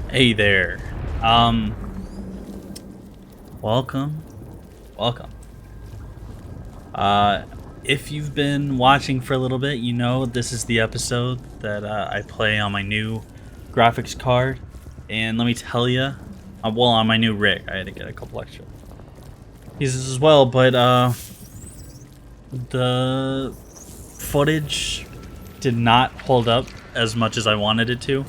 Hey there. Um, welcome. Welcome. Uh, if you've been watching for a little bit, you know this is the episode that I play on my new graphics card. And let me tell you, well, on my new rig, I had to get a couple extra pieces as well, but the footage did not hold up as much as I wanted it to.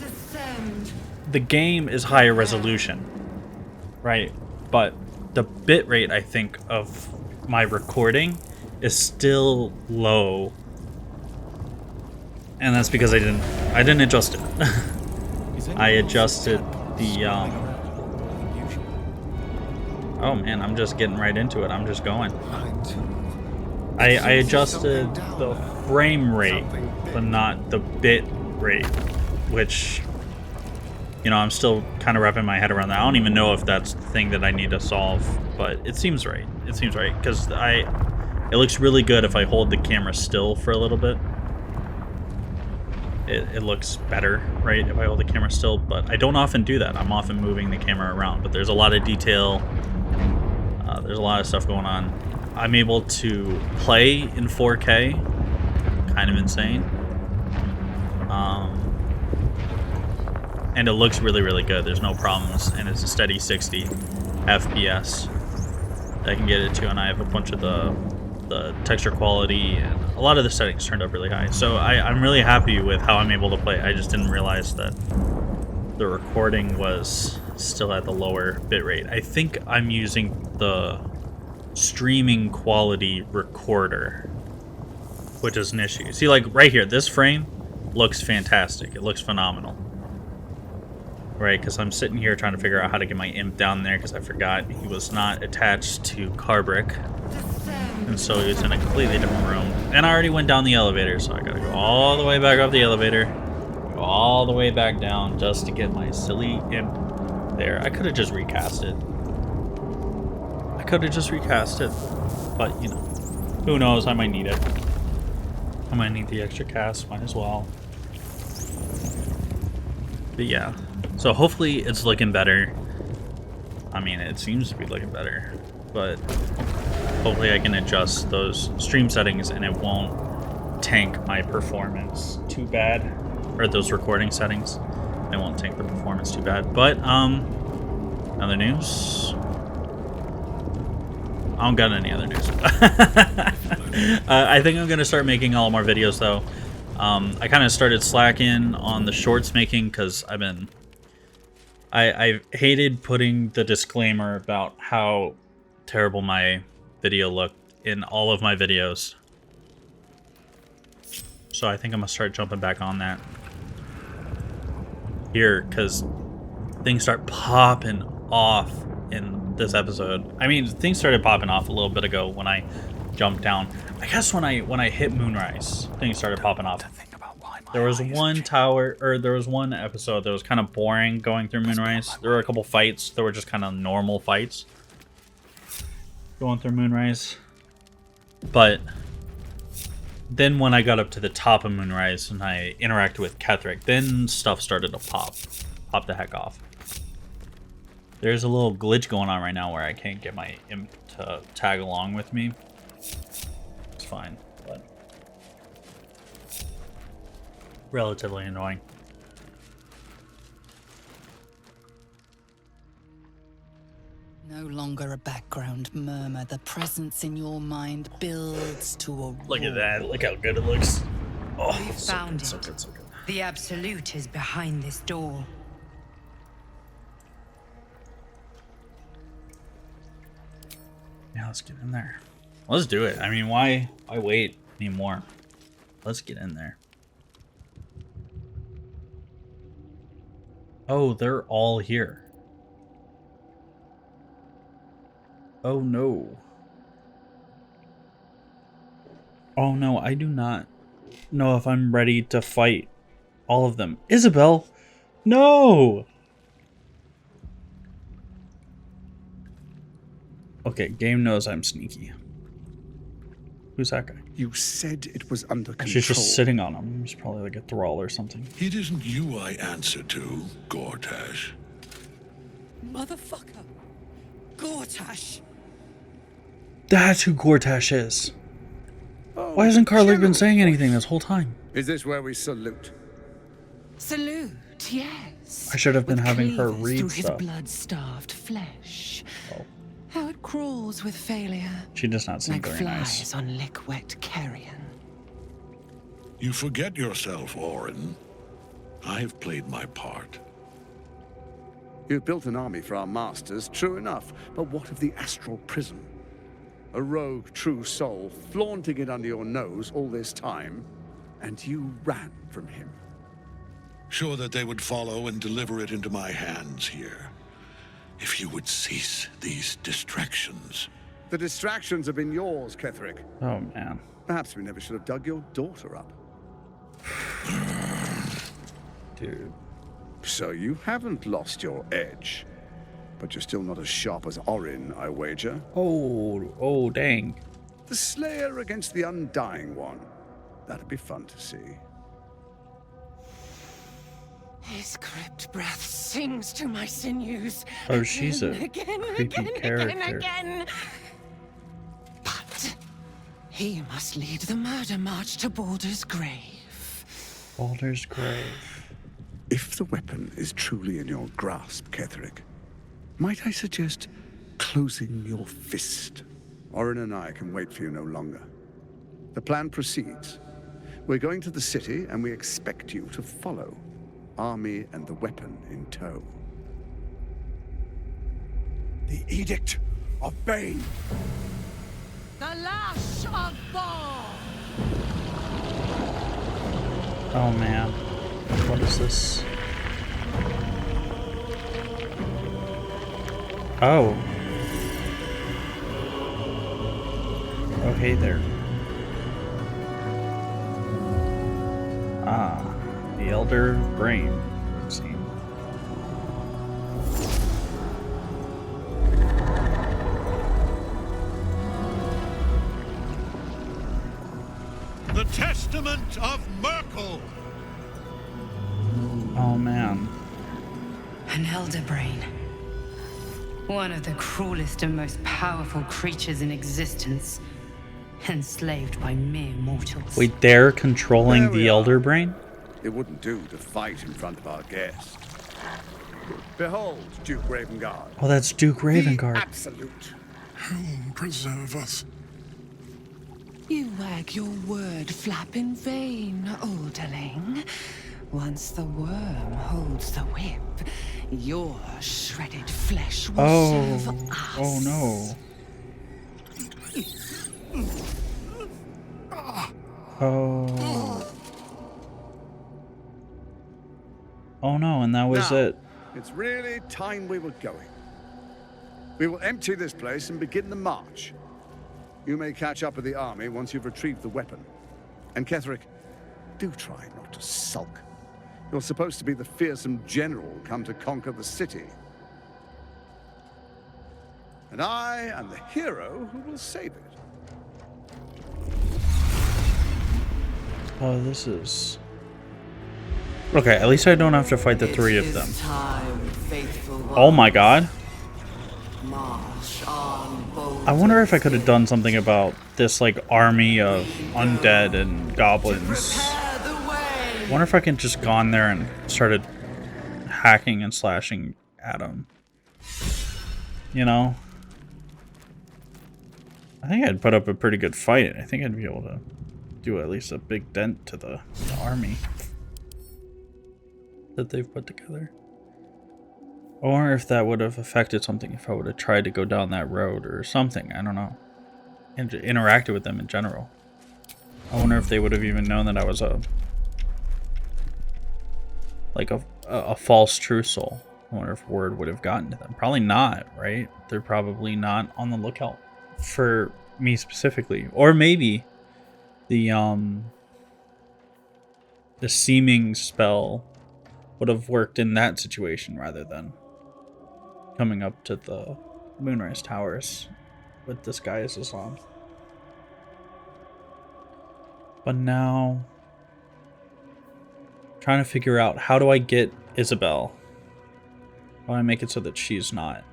The game is higher resolution, right? But the bitrate, I think, of my recording is still low, and that's because I didn't adjust it. I adjusted the oh man, I'm just getting right into it. I'm just going. I adjusted the frame rate, but not the bit rate, which, you know, I'm still kind of wrapping my head around that. I don't even know if that's the thing that I need to solve, but it seems right. It seems right because it looks really good if I hold the camera still for a little bit. It looks better, right, if I hold the camera still, but I don't often do that. I'm often moving the camera around, but there's a lot of detail. There's a lot of stuff going on. I'm able to play in 4K, kind of insane. And it looks really, really good. There's no problems, and it's a steady 60 FPS that I can get it to, and I have a bunch of the texture quality and a lot of the settings turned up really high. So I'm really happy with how I'm able to play. I just didn't realize that the recording was still at the lower bitrate. I think I'm using the streaming quality recorder, which is an issue. See, like right here, this frame looks fantastic. It looks phenomenal. Right, because I'm sitting here trying to figure out how to get my imp down there because I forgot he was not attached to Carbrick. And so he was in a completely different room. And I already went down the elevator, so I gotta go all the way back up the elevator, go all the way back down just to get my silly imp there. I could have just recast it. But, you know, who knows, I might need it. I might need the extra cast, might as well. But yeah, so hopefully it's looking better. I mean, it seems to be looking better, but hopefully I can adjust those stream settings and it won't tank my performance too bad, or those recording settings. It won't tank the performance too bad. But other news. I don't got any other news. I think I'm gonna start making a lot more videos though. I kind of started slacking on the shorts making because I hated putting the disclaimer about how terrible my video looked in all of my videos. So I think I'm gonna start jumping back on that here because things start popping off in this episode. I mean, things started popping off a little bit ago when I jumped down. I guess when I hit Moonrise, things started popping off. There was one there was one episode that was kind of boring going through Moonrise. There were a couple fights that were just kind of normal fights going through Moonrise. But then when I got up to the top of Moonrise and I interacted with Ketheric, then stuff started to pop the heck off. There's a little glitch going on right now where I can't get my imp to tag along with me. It's fine, but relatively annoying. No longer a background murmur. The presence in your mind builds to a roar. Look at that. Look how good it looks. Oh, We've so found good, so it. good, so good. The Absolute is behind this door. Yeah, let's get in there. Let's do it. I mean, why wait anymore? Let's get in there. Oh, they're all here. Oh no. Oh no, I do not know if I'm ready to fight all of them. Isabel! No! Okay, game knows I'm sneaky. Who's that guy? You said it was under control. She's just sitting on him. He's probably like a thrall or something. It isn't you I answer to, Gortash. Motherfucker! Gortash! That's who Gortash is. Oh, Why hasn't Karlik been General saying anything Voice. this whole time? Is this where we salute? Salute, yes. I should have been With having her cleavers read through stuff. his blood-starved flesh. Oh. How it crawls with failure. She does not seem Like very flies nice. on lick-wet carrion. You forget yourself, Orin. I've played my part. You've built an army for our masters, true enough. But what of the astral prison? A rogue true soul flaunting it under your nose all this time, and you ran from him. Sure that they would follow and deliver it into my hands here. If you would cease these distractions. The distractions have been yours, Ketheric. Oh man. Perhaps we never should have dug your daughter up. Dude. So you haven't lost your edge. But you're still not as sharp as Orin, I wager. Oh dang. The Slayer against the Undying One. That'd be fun to see. His crypt breath sings to my sinews. Oh, she's a again, creepy character. again. But he must lead the murder march to Baldur's grave. Baldur's grave. If the weapon is truly in your grasp, Ketheric, might I suggest closing your fist? Orin and I can wait for you no longer. The plan proceeds. We're going to the city, and we expect you to follow. Army and the weapon in tow. The Edict of Bane! The lash of Baal! Oh man. What is this? Oh. Oh, hey there. Ah, the Elder Brain, it would seem. The Testament of Merkel! Oh man. An elder brain. One of the cruelest and most powerful creatures in existence. Enslaved by mere mortals. Wait, they're controlling There we the are. Elder Brain? It wouldn't do to fight in front of our guest. Behold, Duke Ravengard. Oh, that's Duke The Ravengard. absolute. Whom preserve us? You wag your word flap in vain, olderling. Once the worm holds the whip, your shredded flesh will serve us. Oh no. Oh. Oh no, and that was Now, it. It's really time we were going. We will empty this place and begin the march. You may catch up with the army once you've retrieved the weapon. And Ketheric, do try not to sulk. You're supposed to be the fearsome general come to conquer the city. And I am the hero who will save it. Oh, this is... Okay, at least I don't have to fight the three of them. Oh my god. I wonder if I could have done something about this, like, army of undead and goblins. I wonder if I could just gone there and started hacking and slashing at them. You know? I think I'd put up a pretty good fight. I think I'd be able to do at least a big dent to the army that they've put together. I wonder if that would have affected something if I would have tried to go down that road or something. I don't know. And interacted with them in general. I wonder if they would have even known that I was a false true soul. I wonder if word would have gotten to them. Probably not, right? They're probably not on the lookout for me specifically. Or maybe the seeming spell would have worked in that situation rather than coming up to the Moonrise Towers with this guy as Islam. But now, trying to figure out, how do I get Isabel? I want to make it so that she's not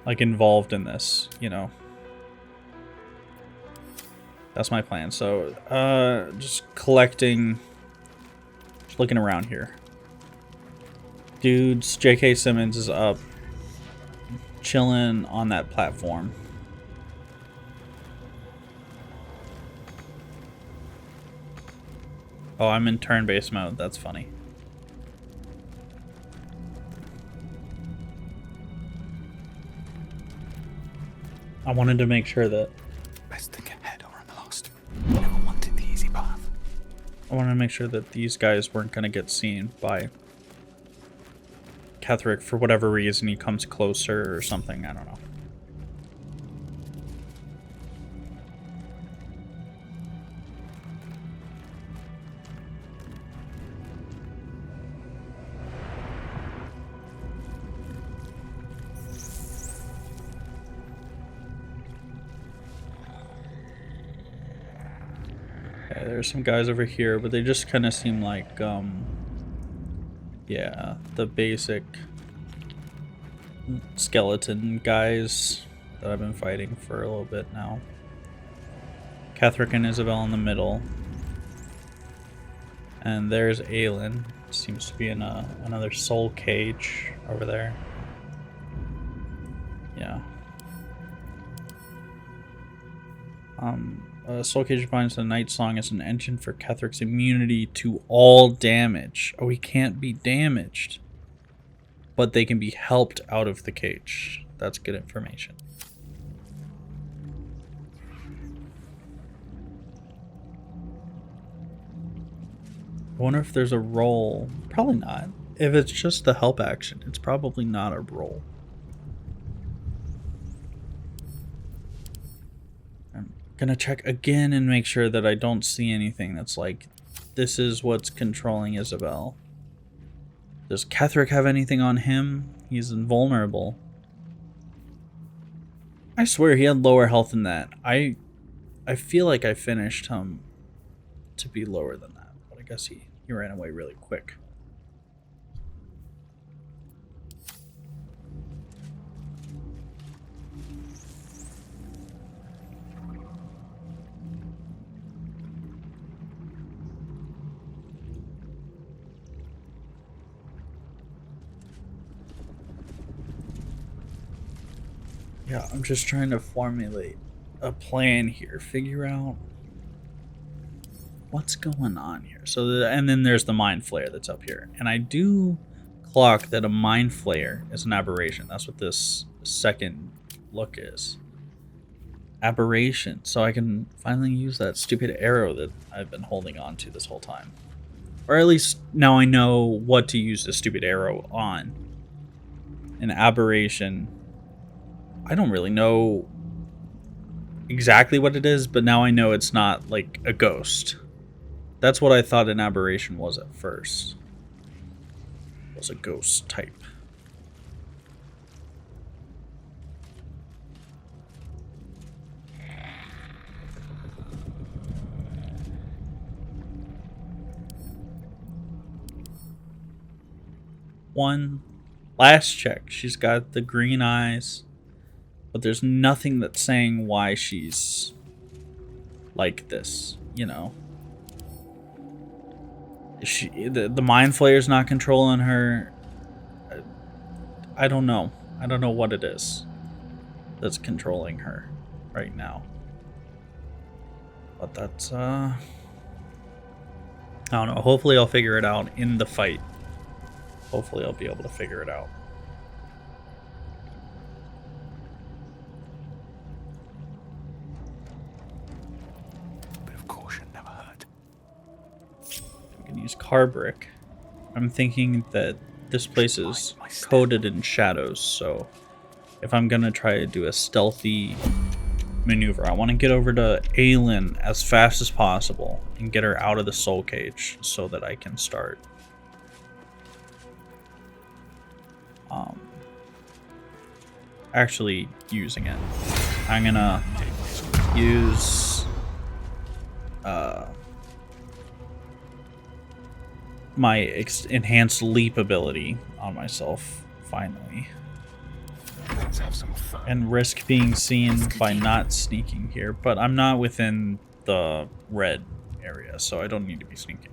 like involved in this, you know. That's my plan. So, just collecting, just looking around here. Dudes, J.K. Simmons is up, chilling on that platform. Oh, I'm in turn-based mode. That's funny. I wanted to make sure that Best think ahead or I'm lost. Never wanted the easy path. I wanted to make sure that these guys weren't going to get seen by Ketheric for whatever reason. He comes closer or something. I don't know. Okay, there's some guys over here, but they just kind of seem like, yeah, the basic skeleton guys that I've been fighting for a little bit now. Ketheric and Isabel in the middle. And there's Aelin. Seems to be in another soul cage over there. Yeah. Soul Cage finds the Night Song as an engine for Ketheric's immunity to all damage. Oh, he can't be damaged. But they can be helped out of the cage. That's good information. I wonder if there's a role. Probably not. If it's just the help action, it's probably not a role. I'm gonna check again and make sure that I don't see anything that's like, this is what's controlling Isabel. Does Ketheric have anything on him? He's invulnerable. I swear he had lower health than that. I feel like I finished him to be lower than that, but I guess he ran away really quick. Yeah, I'm just trying to formulate a plan here, figure out what's going on here. So, and then there's the Mind Flayer that's up here. And I do clock that a Mind Flayer is an aberration. That's what this second look is. Aberration. So I can finally use that stupid arrow that I've been holding on to this whole time. Or at least now I know what to use the stupid arrow on. An aberration. I don't really know exactly what it is, but now I know it's not like a ghost. That's what I thought an aberration was at first. It was a ghost type. One last check. She's got the green eyes. But there's nothing that's saying why she's like this, you know. The Mind Flayer's not controlling her. I don't know. I don't know what it is that's controlling her right now. But that's, I don't know. Hopefully I'll figure it out in the fight. Hopefully I'll be able to figure it out. Use Carbrick. I'm thinking that this place is coated in shadows, so if I'm gonna try to do a stealthy maneuver, I want to get over to Aelin as fast as possible and get her out of the soul cage so that I can start actually using it. I'm gonna use my enhanced leap ability on myself, finally. Let's have some fun. And risk being seen by not sneaking here. But I'm not within the red area, so I don't need to be sneaking.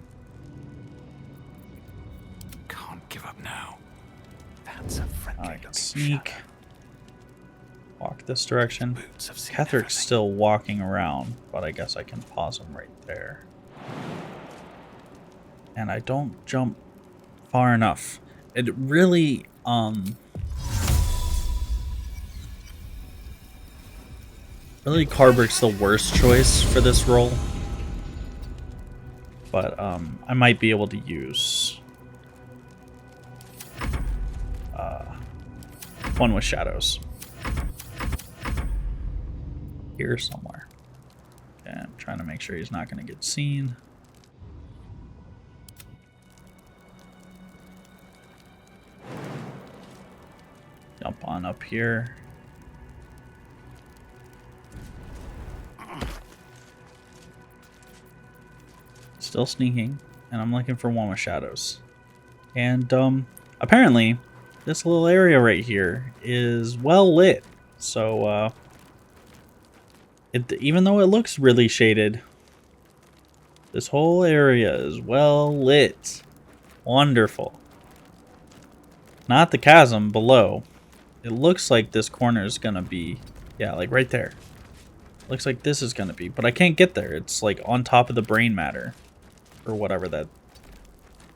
Can't give up now. That's a friendly I can looking sneak. shadow. Walk this direction. Boots have seen Ketheric's everything. still walking around, but I guess I can pause him right there. And I don't jump far enough. It really, really Carbrick's the worst choice for this role. But, I might be able to use, one with shadows. Here somewhere. Yeah, I'm trying to make sure he's not going to get seen. Jump on up here. Still sneaking, and I'm looking for one with shadows. And apparently this little area right here is well lit. So even though it looks really shaded, this whole area is well lit. Wonderful. Not the chasm below. It looks like this corner is gonna be, yeah, like right there. Looks like this is gonna be, but I can't get there. It's like on top of the brain matter, or whatever that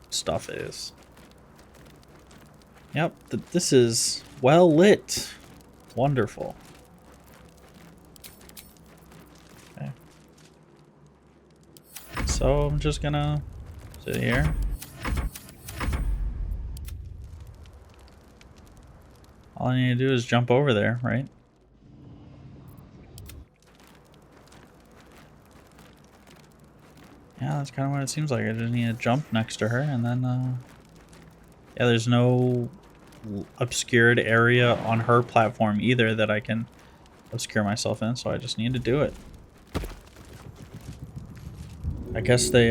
stuff is. Yep, this is well lit. Wonderful. Okay. So I'm just gonna sit here. All I need to do is jump over there, right? Yeah, that's kind of what it seems like. I just need to jump next to her, and then, yeah, there's no obscured area on her platform either that I can obscure myself in, so I just need to do it. I guess they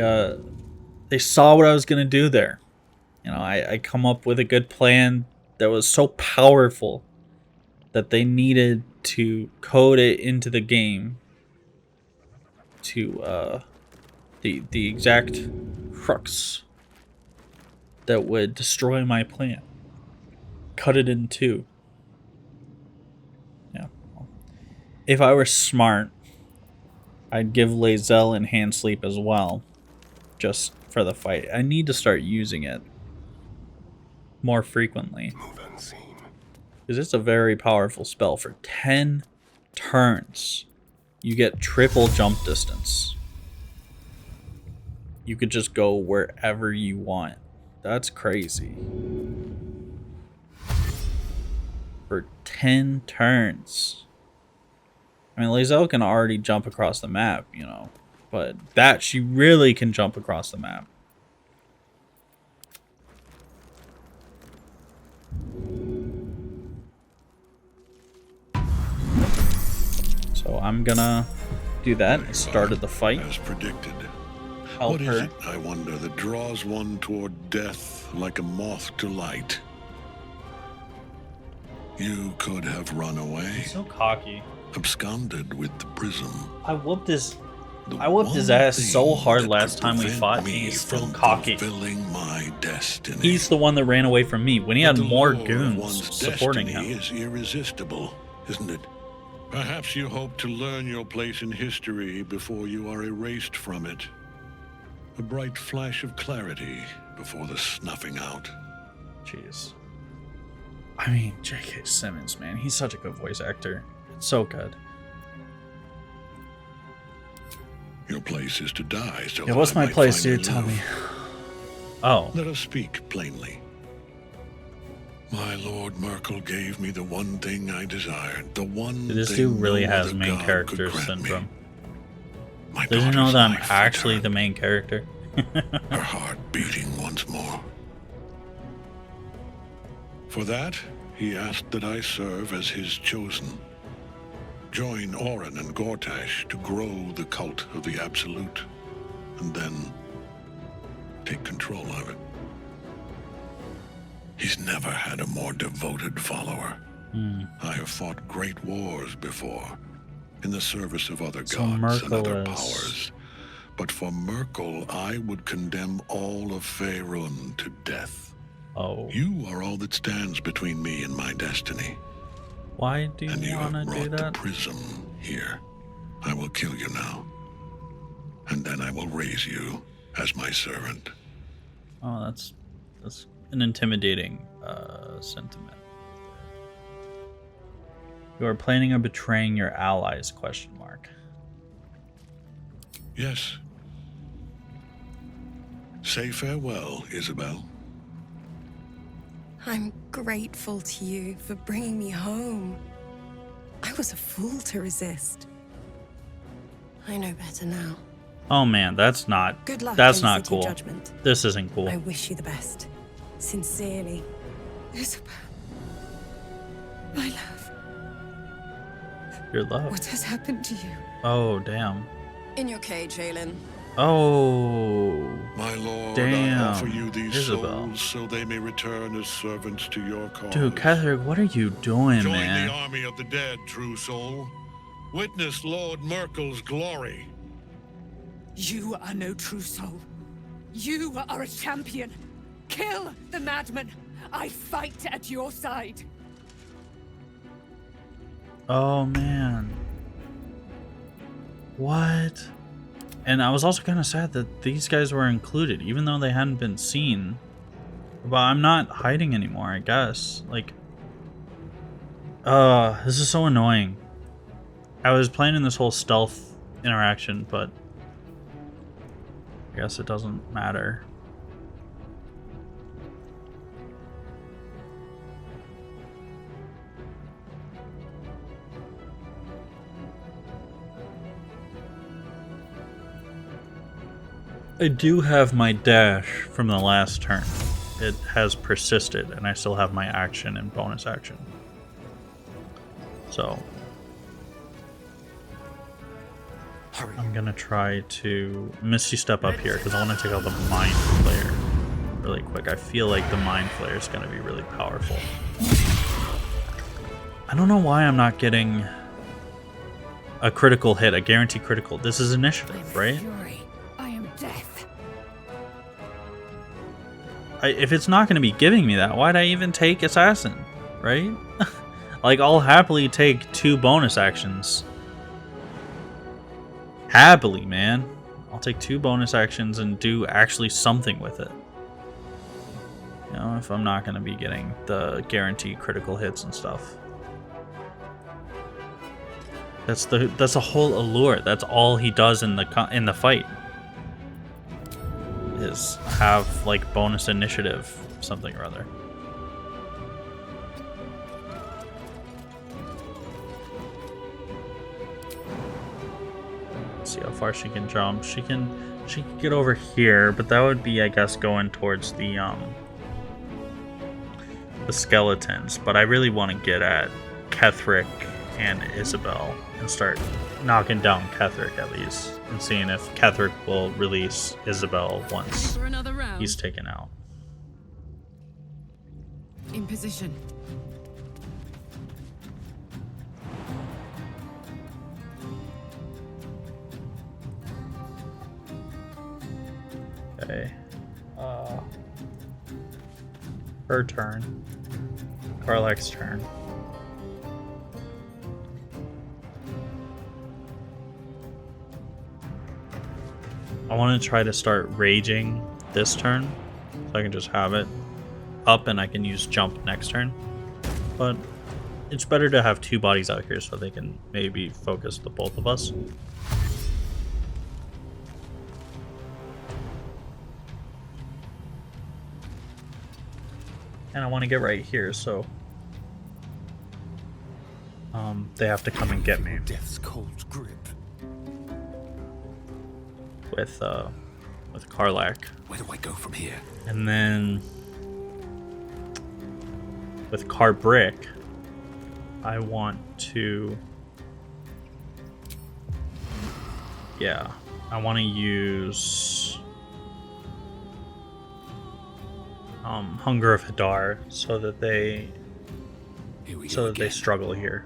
saw what I was gonna do there. You know, I come up with a good plan that was so powerful that they needed to code it into the game to the exact crux that would destroy my plan. Cut it in two. Yeah. If I were smart, I'd give Lae'zel enhanced sleep as well, just for the fight. I need to start using it more frequently, Move unseen. because it's a very powerful spell. For 10 turns, you get triple jump distance. You could just go wherever you want. That's crazy. For 10 turns. I mean, Lae'zel can already jump across the map, you know, but that she really can jump across the map. So I'm gonna do that. I started the fight. As predicted. Help What is her. it, I wonder, that draws one toward death like a moth to light? You could have run away, So cocky. absconded with the prism. I whooped his The I whooped his one ass so thing hard that last could time we prevent fought, and me he's still from cocky. fulfilling my destiny. He's the one that ran away from me when he had The more lure of goons one's supporting destiny him. is irresistible, isn't it? Perhaps you hope to learn your place in history before you are erased from it. A bright flash of clarity before the snuffing out. Jeez. I mean, J.K. Simmons, man, he's such a good voice actor. So good. Your place is to die, so Yeah, what's that I my might place, finally dude? Tell me. live. Oh, Let us speak plainly. My Lord Merkel gave me the one thing I desired, the one this thing dude really no has other main god character could grant me. syndrome. My Does he know daughter's that I'm life actually returned, the main character? her heart beating once more. For that, he asked that I serve as his chosen. Join Orin and Gortash to grow the cult of the Absolute, and then take control of it. He's never had a more devoted follower. I have fought great wars before, in the service of other So gods and other Merkel is- powers. But for Merkel, I would condemn all of Faerun to death. Oh. You are all that stands between me and my destiny. Why do And you you want have to do brought the that? prism here. I will kill you now. And then I will raise you as my servant. Oh, that's an intimidating sentiment. You are planning on betraying your allies? ? Yes. Say farewell, Isabel. I'm grateful to you for bringing me home. I was a fool to resist. I know better now. Oh man, that's not. Good luck That's in the not City cool. Judgment. This isn't cool. I wish you the best. Sincerely, Isabel. My love, Your love. what has happened to you? Oh damn. In your cage, Aelin. Oh. My lord, Damn, I offer you these Isabel. souls so they may return as servants to your cause. Dude, Ketheric, what are you doing, Join man? the army of the dead, true soul. Witness Lord Merkel's glory. You are no true soul. You are a champion. Kill the madman. I fight at your side. Oh man. What? And I was also kind of sad that these guys were included, even though they hadn't been seen. But I'm not hiding anymore, I guess. Like, this is so annoying. I was planning this whole stealth interaction, but I guess it doesn't matter. I do have my dash from the last turn. It has persisted, and I still have my action and bonus action. So Hurry. I'm gonna try to Misty Step up here because I want to take out the Mind Flayer really quick. I feel like the Mind Flayer is gonna be really powerful. I don't know why I'm not getting a critical hit, a guaranteed critical. This is initiative, right? Fury. I am death. If it's not going to be giving me that, why'd I even take Assassin, right? Like, I'll happily take 2 bonus actions. Happily, man. I'll take 2 bonus actions and do actually something with it. You know, if I'm not going to be getting the guaranteed critical hits and stuff. That's the whole allure. That's all he does in the fight. Is have like bonus initiative something or other. Let's see how far she can jump. She can get over here, but that would be, I guess, going towards the skeletons. But I really want to get at Ketheric and Isabel and start knocking down Ketheric at least, and seeing if Ketheric will release Isabel once For another round. he's taken out. In position. Okay. Her turn. Karlak's turn. I want to try to start raging this turn, so I can just have it up and I can use jump next turn. But it's better to have 2 bodies out here so they can maybe focus the both of us. And I want to get right here, so they have to come and get me Death's cold grip. with Karlak. Where do I go from here? And then with Carbrick, I want to, yeah, I want to use Hunger of Hadar so that they Here struggle here.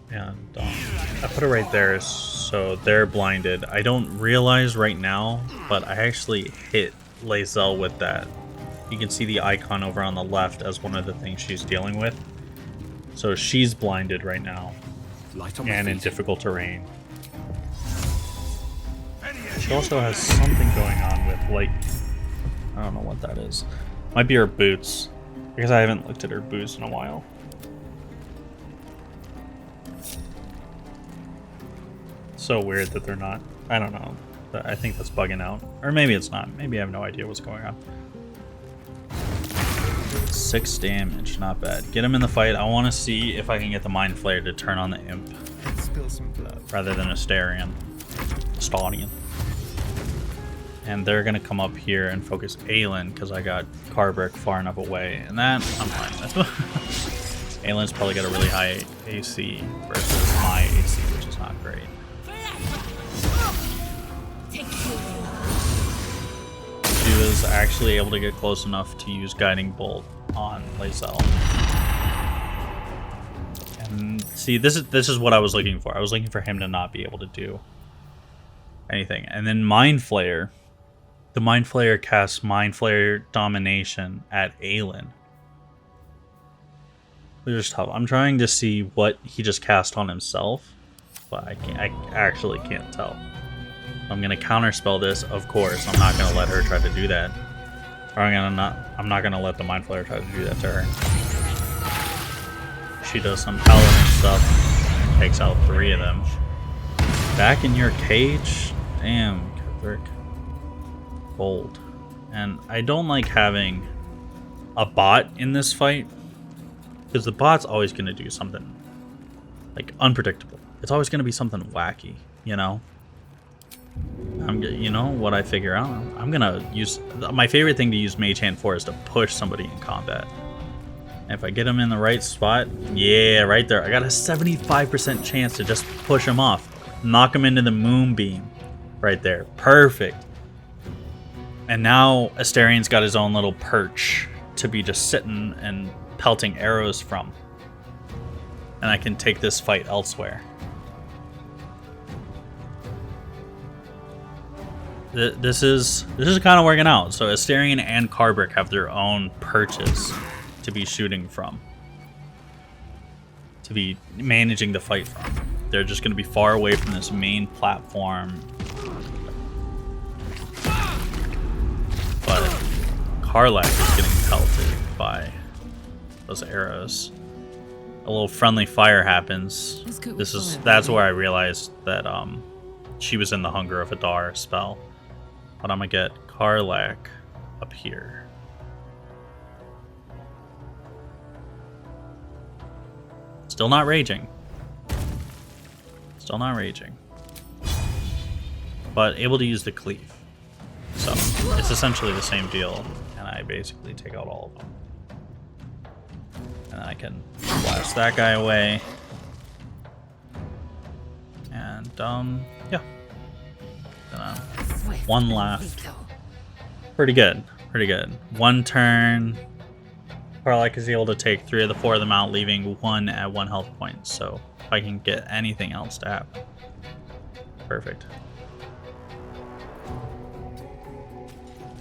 And I put it right there so they're blinded. I don't realize right now, but I actually hit Lae'zel with that. You can see the icon over on the left as one of the things she's dealing with. So she's blinded right now and in difficult terrain. She also has something going on with, like, I don't know what that is. Might be her boots, because I haven't looked at her boots in a while. So weird that they're not. I don't know. I think that's bugging out. Or maybe it's not. Maybe I have no idea what's going on. 6 damage, not bad. Get him in the fight. I want to see if I can get the Mind Flayer to turn on the Imp rather than a Starion. And they're going to come up here and focus Aelin because I got Carbrick far enough away. And that I'm fine with. Aelin's probably got a really high AC versus my AC, which is not great. She was actually able to get close enough to use Guiding Bolt on Lae'zel. And see, this is what I was looking for. I was looking for him to not be able to do anything. And then Mind Flayer. The Mind Flayer casts Mind Flayer Domination at Aelin. Which is tough. I'm trying to see what he just cast on himself, but I actually can't tell. I'm gonna counterspell this, of course. I'm not gonna let her try to do that. Or I'm not gonna let the Mind Flayer try to do that to her. She does some paladin stuff, takes out 3 of them. Back in your cage? Damn, Ketheric. Bold. And I don't like having a bot in this fight, because the bot's always gonna do something like unpredictable. It's always gonna be something wacky, you know? You know what I figure out? I'm gonna use my favorite thing to use Mage Hand for is to push somebody in combat. And if I get him in the right spot, yeah, right there. I got a 75% chance to just push him off, knock him into the Moonbeam, right there. Perfect. And now Astarion's got his own little perch to be just sitting and pelting arrows from, and I can take this fight elsewhere. This is kind of working out. So Astarion and Carbrick have their own perches to be shooting from, to be managing the fight from. They're just going to be far away from this main platform. But Karlach is getting pelted by those arrows. A little friendly fire happens. That's where I realized that she was in the Hunger of Hadar spell. But I'm gonna get Karlach up here. Still not raging. Still not raging. But able to use the cleave. So it's essentially the same deal, and I basically take out all of them. And I can blast that guy away. And yeah. One left. Pretty good. Pretty good. One turn. Karlach is able to take 3 of the 4 of them out, leaving 1 at 1 health point. So if I can get anything else to happen. Perfect.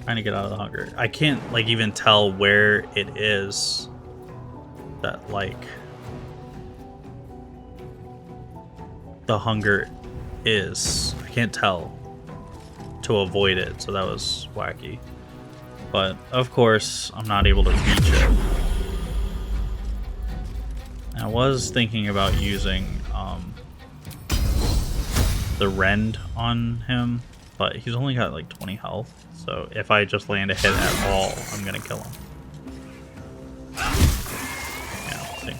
Trying to get out of the hunger. I can't like even tell where it is that like the hunger is. I can't tell to avoid it, so that was wacky. But of course I'm not able to reach it. I was thinking about using the rend on him, but he's only got like 20 health, so if I just land a hit at all, I'm gonna kill him. Yeah, we'll see.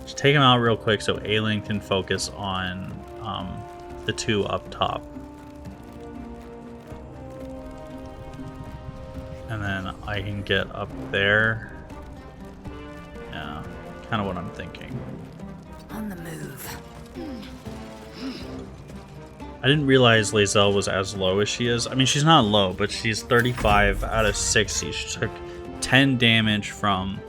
Just take him out real quick so Aelin can focus on the 2 up top. And then I can get up there. Yeah, kind of what I'm thinking. On the move. I didn't realize Lae'zel was as low as she is. I mean, she's not low, but she's 35 out of 60. She took 10 damage from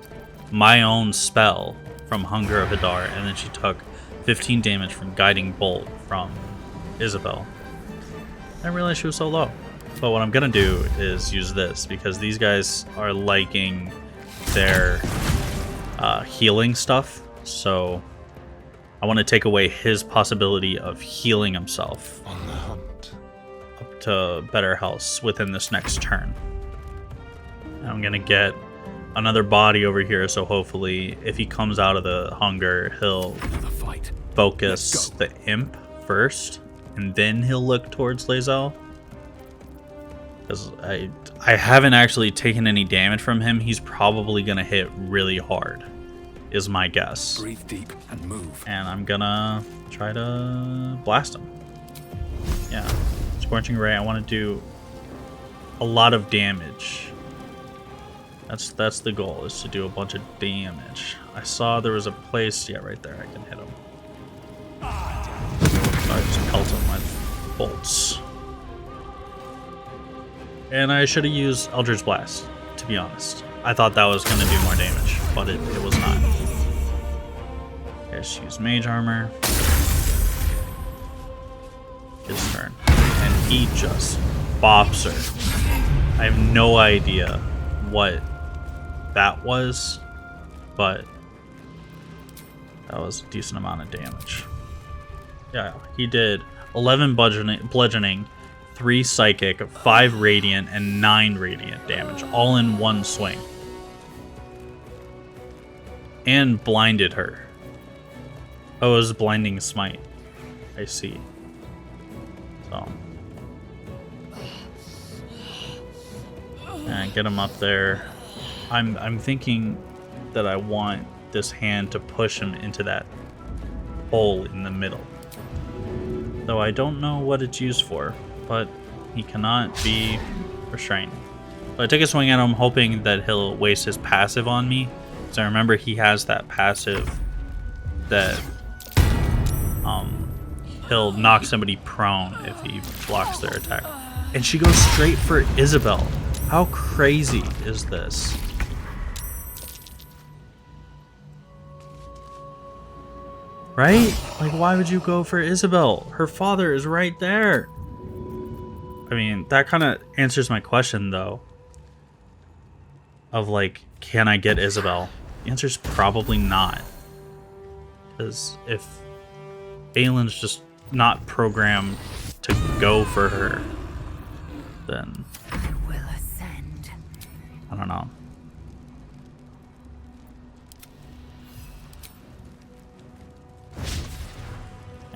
my own spell from Hunger of Hadar, and then she took 15 damage from Guiding Bolt from Isabel. I didn't realize she was so low. But what I'm gonna do is use this, because these guys are liking their healing stuff. So I want to take away his possibility of healing himself On the hunt. up to better health within this next turn. And I'm gonna get another body over here, so hopefully if he comes out of the hunger, he'll Another fight. focus the imp first, and then he'll look towards Lae'zel. Because I haven't actually taken any damage from him. He's probably gonna hit really hard, is my guess. Breathe deep and move. And I'm gonna try to blast him. Yeah, Scorching Ray. I want to do a lot of damage. That's the goal, is to do a bunch of damage. I saw there was a place, yeah, right there. I can hit him. So I just pelt him with bolts. And I should have used Eldritch Blast, to be honest. I thought that was going to do more damage, but it was not. Okay, just use Mage Armor. His turn. And he just bops her. I have no idea what that was, but that was a decent amount of damage. Yeah, he did 11 bludgeoning, 3 psychic, 5 radiant, and 9 radiant damage, all in one swing. And blinded her. Oh, it was Blinding Smite. I see. So. And get him up there. I'm thinking that I want this hand to push him into that hole in the middle. Though I don't know what it's used for, but he cannot be restrained. So I took a swing at him, hoping that he'll waste his passive on me. Because I remember he has that passive that he'll knock somebody prone if he blocks their attack. And she goes straight for Isabel. How crazy is this? Right? Like, why would you go for Isabel? Her father is right there. I mean, that kind of answers my question, though. Of, like, can I get Isabel? The answer is probably not. Because if Baelin's just not programmed to go for her, then I will ascend. I don't know.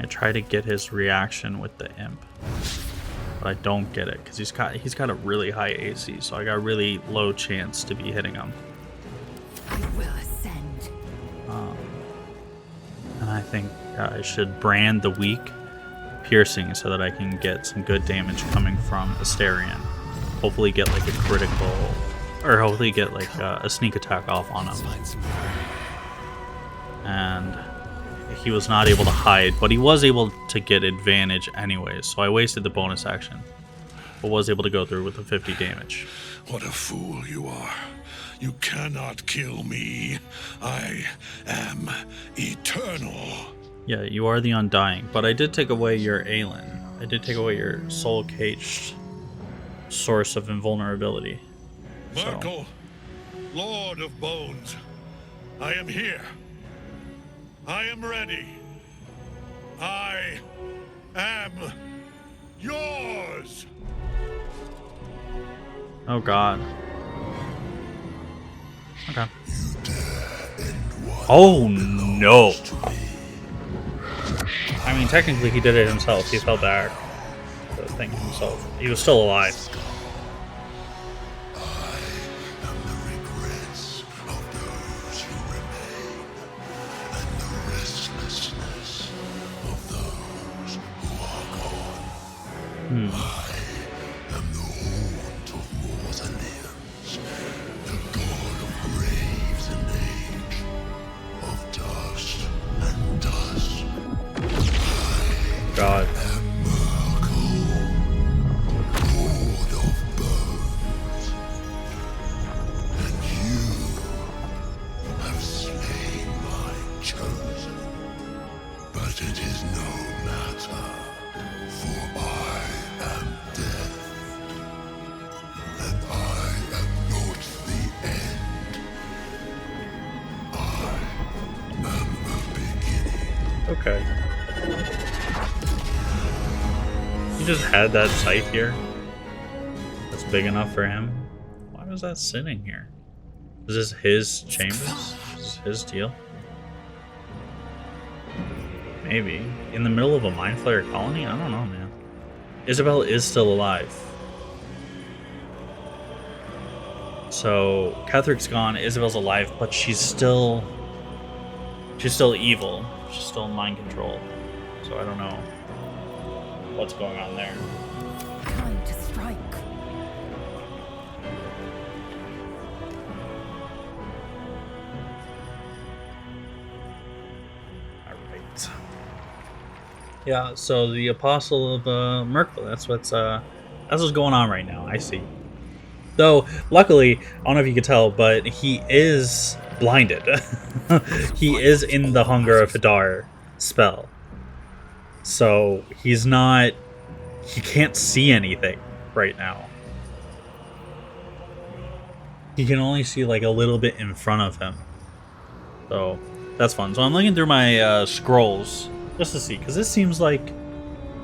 I try to get his reaction with the imp, but I don't get it because he's got a really high AC, so I got really low chance to be hitting him. I will ascend. And I think I should brand the weak piercing so that I can get some good damage coming from Asterion. Hopefully get like a critical, or hopefully get like a sneak attack off on him. And he was not able to hide, but he was able to get advantage anyways, so I wasted the bonus action, but was able to go through with the 50 damage. What a fool you are. You cannot kill me. I am eternal. Yeah, you are the Undying, but I did take away your Aelin. I did take away your soul-caged source of invulnerability. Merkel, Lord of Bones, I am here. I am ready. I am yours. Oh god. Okay. Oh no. I mean, technically he did it himself. He fell back. The thing himself. He was still alive. God. Okay. He just had that scythe here. That's big enough for him. Why was that sitting here? Is this his chambers? Is this his deal? Maybe. In the middle of a Mind Flayer colony? I don't know, man. Isabel is still alive. So, Ketheric's gone, Isabel's alive, but she's still evil. She's still mind control. So I don't know what's going on there. Time to strike. Alright. Yeah, so the Apostle of Merkel, that's what's going on right now, I see. Though, luckily, I don't know if you could tell, but he is blinded. He is in the Hunger of Hadar spell. So, he can't see anything right now. He can only see like a little bit in front of him. So, that's fun. So I'm looking through my scrolls just to see, because this seems like,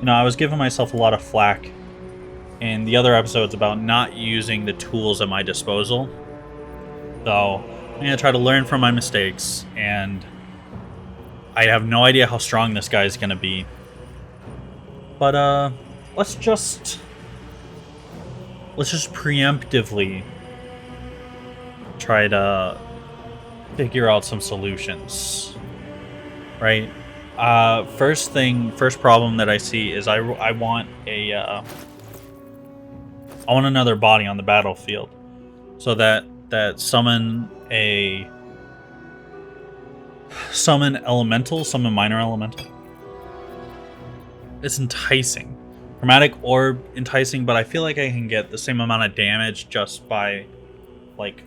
I was giving myself a lot of flack in the other episodes about not using the tools at my disposal. So I'm going to try to learn from my mistakes, and I have no idea how strong this guy is going to be. But let's just preemptively try to figure out some solutions. Right? First problem that I see is I want another body on the battlefield, so that summon minor elemental. It's enticing, chromatic orb enticing, but I feel like I can get the same amount of damage just by like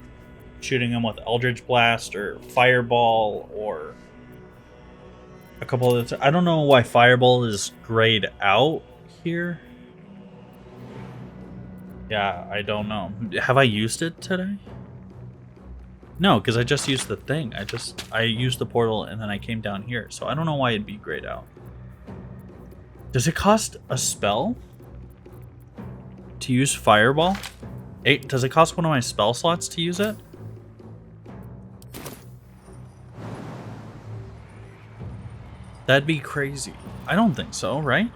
shooting him with Eldritch Blast or Fireball or a couple of. I don't know why Fireball is grayed out here. Yeah, I don't know. Have I used it today? No, because I just used the thing. I used the portal and then I came down here. So I don't know why it'd be grayed out. Does it cost a spell to use Fireball? Does it cost one of my spell slots to use it? That'd be crazy. I don't think so, right?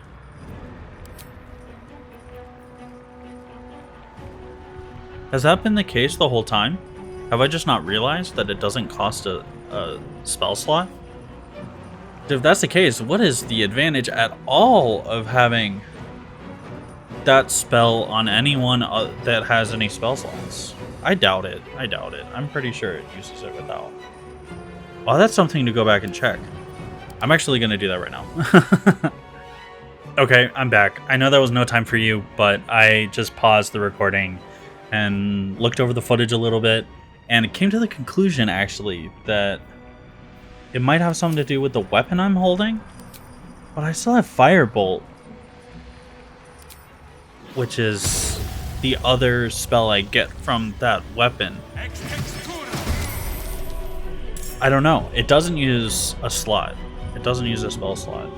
Has that been the case the whole time? Have I just not realized that it doesn't cost a spell slot? If that's the case, what is the advantage at all of having that spell on anyone that has any spell slots? I doubt it. I'm pretty sure it uses it without. Oh, that's something to go back and check. I'm actually going to do that right now. Okay, I'm back. I know that was no time for you, but I just paused the recording and looked over the footage a little bit, and it came to the conclusion, actually, that it might have something to do with the weapon I'm holding, but I still have Firebolt, which is the other spell I get from that weapon. I don't know. It doesn't use a slot. It doesn't use a spell slot.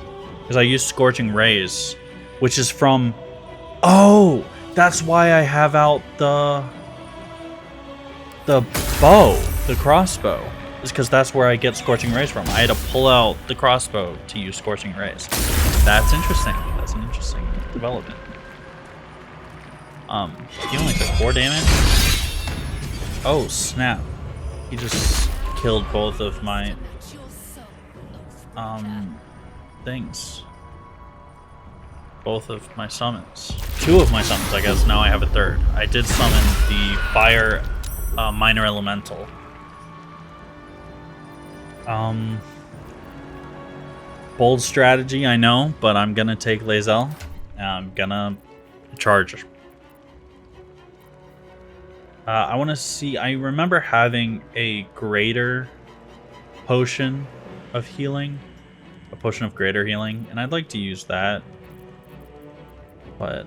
Because I use Scorching Rays, which is from... Oh! That's why I have out the bow, the crossbow. Is because that's where I get Scorching Rays from. I had to pull out the crossbow to use Scorching Rays. That's interesting. That's an interesting development. He only took 4 damage. Oh, snap. He just killed both of my things. Both of my summons. 2 of my summons, I guess. Now I have a 3rd. I did summon the fire minor elemental. Bold strategy, I know, but I'm gonna take Lae'zel. I'm gonna charge. I want to see. I remember having a greater potion of healing, a potion of greater healing, and I'd like to use that. But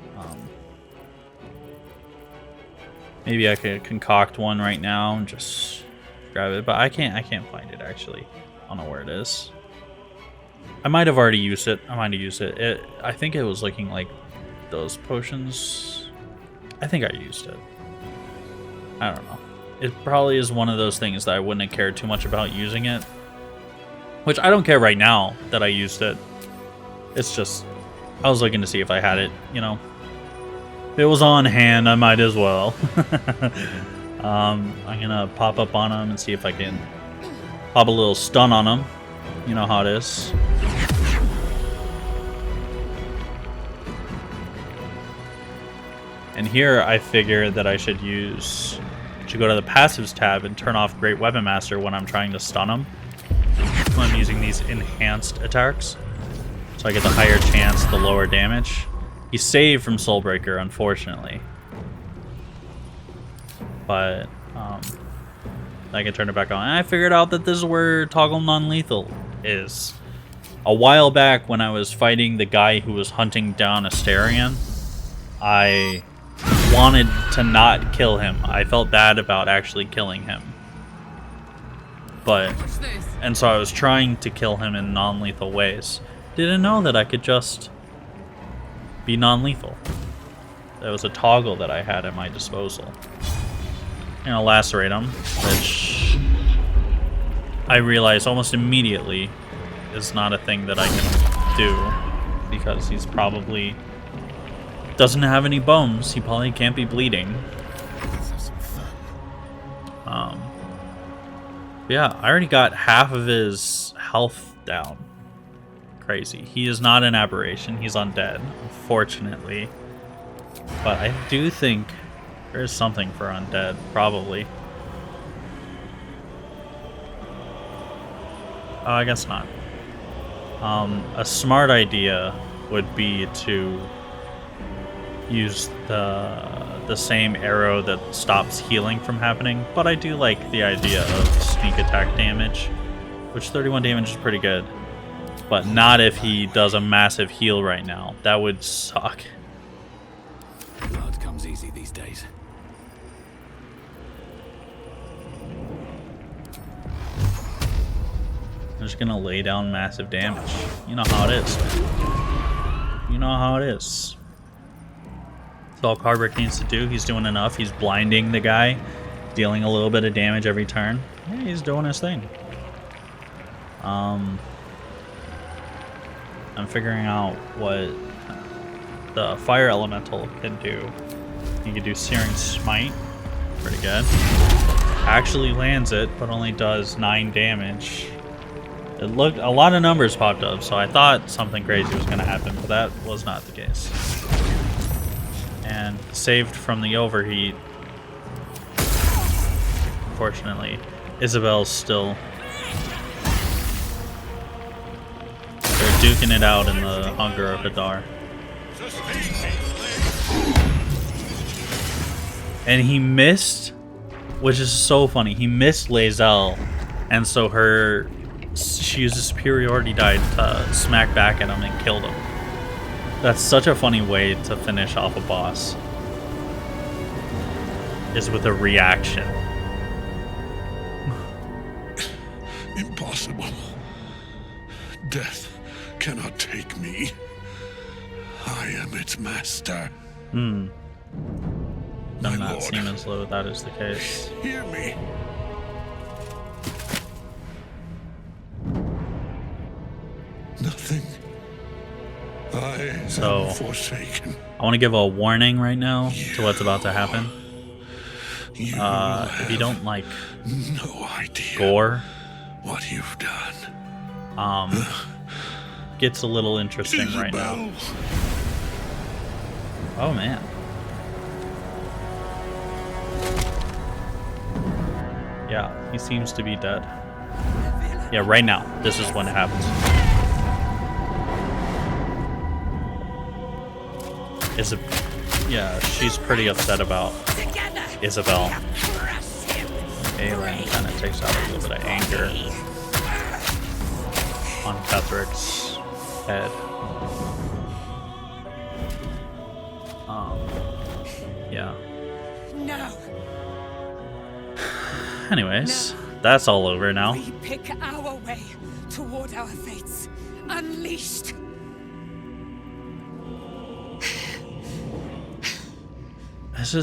maybe I could concoct one right now and just grab it. But I can't find it actually. I don't know where it is. I might have already used it. I think it was looking like those potions. I think I used it. I don't know. It probably is one of those things that I wouldn't have cared too much about using it. Which I don't care right now that I used it. It's just, I was looking to see if I had it, you know. If it was on hand, I might as well. I'm gonna pop up on him and see if I can pop a little stun on him. You know how it is. And here I figure that I should go to the passives tab and turn off Great Weapon Master when I'm trying to stun him. When I'm using these enhanced attacks. So I get the higher chance, the lower damage. He's saved from Soulbreaker, unfortunately. But I can turn it back on. And I figured out that this is where toggle non-lethal is. A while back when I was fighting the guy who was hunting down Astarion, I wanted to not kill him. I felt bad about actually killing him. And so I was trying to kill him in non-lethal ways. Didn't know that I could just be non-lethal. That was a toggle that I had at my disposal. And I'll lacerate him, which I realize almost immediately is not a thing that I can do because he's probably doesn't have any bones. He probably can't be bleeding. Yeah, I already got half of his health down. Crazy. He is not an aberration. He's undead, unfortunately. But I do think there's something for undead, probably. Oh, I guess not. A smart idea would be to use the same arrow that stops healing from happening, but I do like the idea of sneak attack damage, which 31 damage is pretty good, but not if he does a massive heal right now. That would suck. Blood comes easy these days. I'm just gonna lay down massive damage. You know how it is. You know how it is. That's all Ketheric needs to do. He's doing enough. He's blinding the guy, dealing a little bit of damage every turn. Yeah, he's doing his thing. I'm figuring out what the fire elemental can do. He can do Searing Smite. Pretty good. Actually lands it, but only does 9 damage. It looked, a lot of numbers popped up, so I thought something crazy was going to happen, but that was not the case. And saved from the overheat. Unfortunately, Isabel's still... They're duking it out in the Hunger of Hadar. And he missed, which is so funny. He missed Lae'zel, and so she used a superiority die to smack back at him and killed him. That's such a funny way to finish off a boss. Is with a reaction. Impossible. Death cannot take me. I am its master. Does My not lord, seem as though that is the case. hear me. Nothing. I So, am forsaken. I want to give a warning right now to what's about to happen. You If you don't like no idea gore, what you've done. gets a little interesting right now. Isabel. Oh man. Yeah, he seems to be dead. Yeah, right now. This is when it happens. Yeah, she's pretty upset about Isabel. Aelin kind of takes out a little bit of anger on Ketheric's head. Yeah. No. Anyways, that's all over now. We pick our way toward our fates, unleashed. This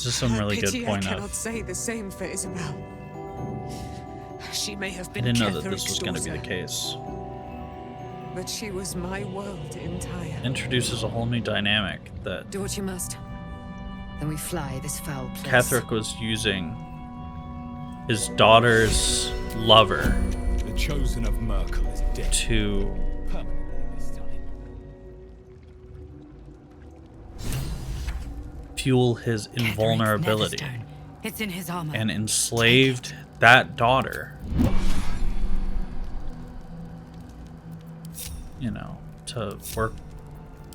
is some really good I point cannot of. say the same for Isabel. She may have I been didn't know that this Ketheric's was going to be the daughter, case. but she was my world entire. Introduces a whole new dynamic that Do what you must. Then we fly this foul place. Ketheric was using his daughter's lover The chosen of Merkel is dead. to Permanently this time. fuel his Ketheric's invulnerability Netherstone. It's in his armor. and enslaved that daughter, you know, to work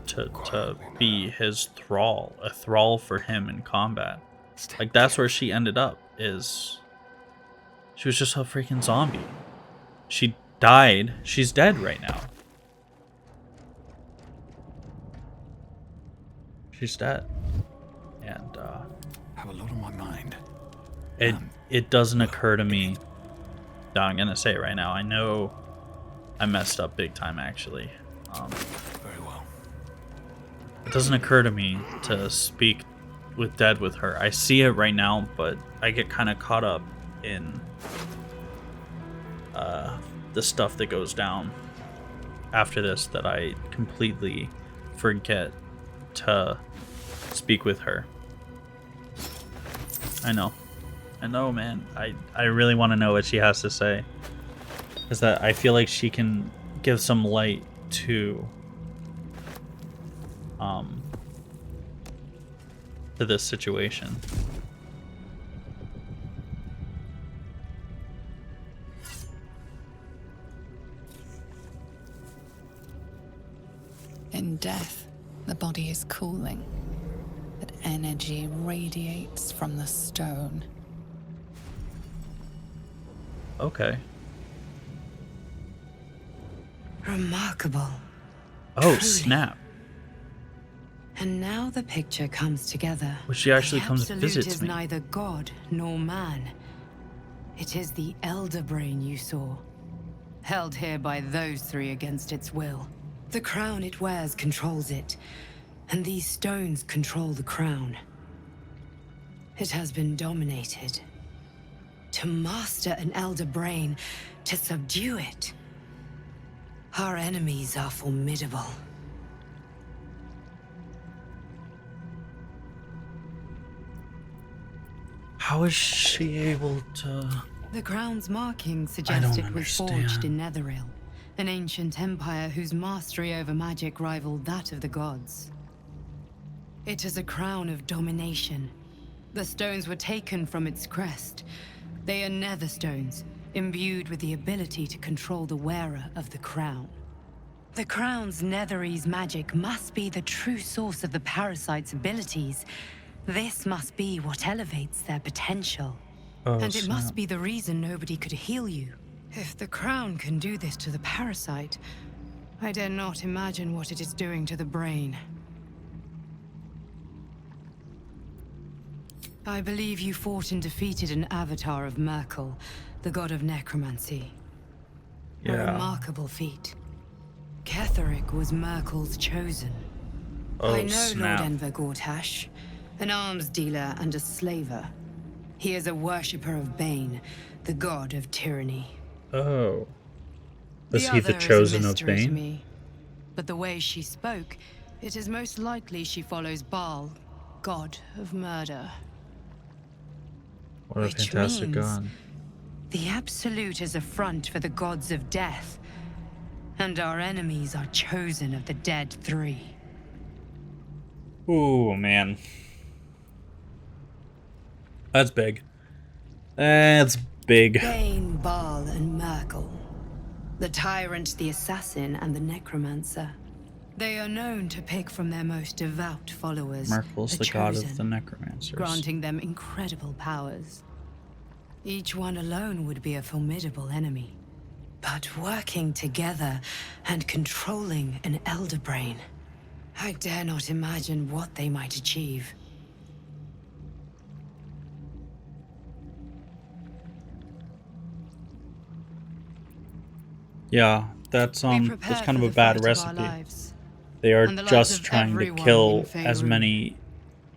to be his thrall, a thrall for him in combat. Like, that's where she ended up, is she was just a freaking zombie. She died. She's dead right now. She's dead. And Have a lot on my mind. it doesn't occur to me. No, I'm gonna say it right now. I know I messed up big time, actually. Very well. It doesn't occur to me to speak with dead with her. I see it right now, but I get kind of caught up in the stuff that goes down after this that I completely forget to speak with her. I know, man. I really want to know what she has to say, because that I feel like she can give some light to this situation. In death, the body is cooling, but energy radiates from the stone. Okay. Remarkable. Oh, Truly. snap. And now the picture comes together. Well, she actually The comes and Absolute visits is me. neither god nor man. It is the Elder Brain you saw, held here by those three against its will. The crown it wears controls it, and these stones control the crown. It has been dominated. To master an Elder Brain, to subdue it. Our enemies are formidable. How is she able to... The crown's markings I suggest don't it was understand. forged in Netheril, an ancient empire whose mastery over magic rivaled that of the gods. It is a crown of domination. The stones were taken from its crest. They are nether stones, imbued with the ability to control the wearer of the crown. The crown's Netherese magic must be the true source of the parasite's abilities. This must be what elevates their potential. Oh, And it must snap. be the reason nobody could heal you. If the crown can do this to the parasite, I dare not imagine what it is doing to the brain. I believe you fought and defeated an avatar of Merkel, the god of necromancy. A Yeah. remarkable feat. Ketheric was Merkel's chosen. Oh, I know snap. Lord Enver Gortash, an arms dealer and a slaver. He is a worshipper of Bane, the god of tyranny. Oh. Was he the other is a chosen of mystery to Bane? me. But the way she spoke, it is most likely she follows Baal, god of murder. What a Which fantastic means god. the Absolute is a front for the gods of death. And our enemies are chosen of the dead three. Ooh, man. That's big. That's big. Bane, Baal, and Merkel. The tyrant, the assassin, and the necromancer. They are known to pick from their most devout followers. Merkel's the god of the chosen, necromancers. granting them incredible powers. Each one alone would be a formidable enemy. But working together and controlling an Elder Brain, I dare not imagine what they might achieve. Yeah, that's prepare kind of for a the bad fight of our recipe. lives, They are and the lives just of trying to everyone kill in as Faerun. many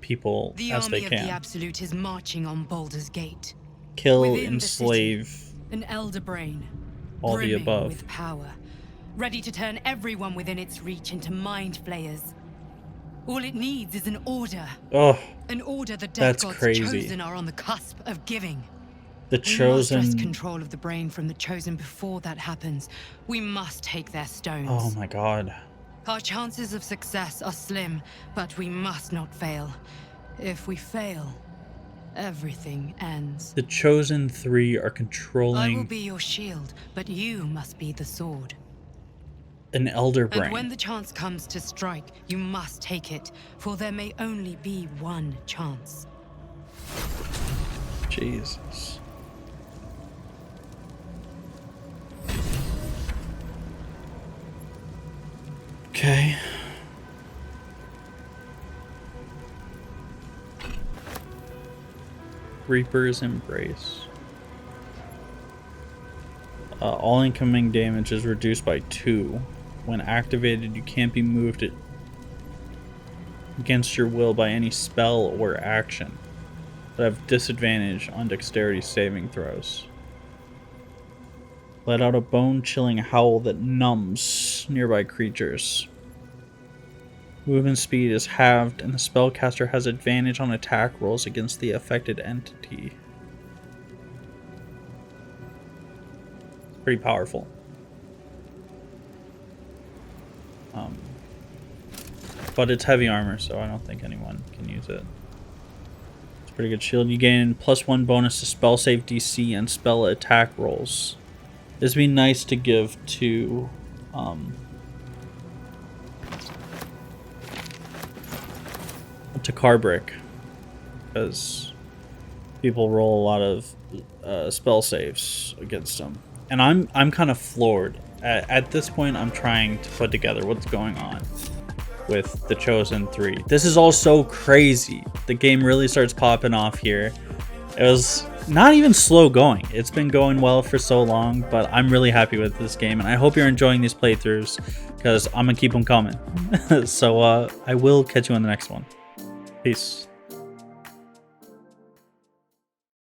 people The as army they of the can. Absolute is marching on Baldur's Gate. Kill, Within the city, enslave, an elder brain, all the brimming above. with power, ready to turn everyone within its reach into mind flayers. All it needs is an order. Oh, An order the Death that's Gods crazy. chosen are on the cusp of giving. The We must wrest Chosen. control of the brain from the Chosen before that happens. We must take their stones. Oh my god. Our chances of success are slim, but we must not fail. If we fail, everything ends. The Chosen 3 are I will controlling be your shield, but you must be the sword. an elder And when brain. the chance comes to strike, you must take it, for there may only be one chance. Jesus. Okay. Reaper's Embrace. All incoming damage is reduced by 2. When activated, you can't be moved against your will by any spell or action, but have disadvantage on dexterity saving throws. Let out a bone-chilling howl that numbs nearby creatures. Movement speed is halved, and the spellcaster has advantage on attack rolls against the affected entity. Pretty powerful. But it's heavy armor, so I don't think anyone can use it. It's a pretty good shield. You gain +1 bonus to spell save DC and spell attack rolls. This would be nice to give to Carbrick, because people roll a lot of spell saves against them, and I'm kind of floored. At this point, I'm trying to put together what's going on with the Chosen 3. This is all so crazy. The game really starts popping off here. It was not even slow going. It's been going well for so long, but I'm really happy with this game, and I hope you're enjoying these playthroughs, because I'm gonna keep them coming. So I will catch you on the next one. Peace.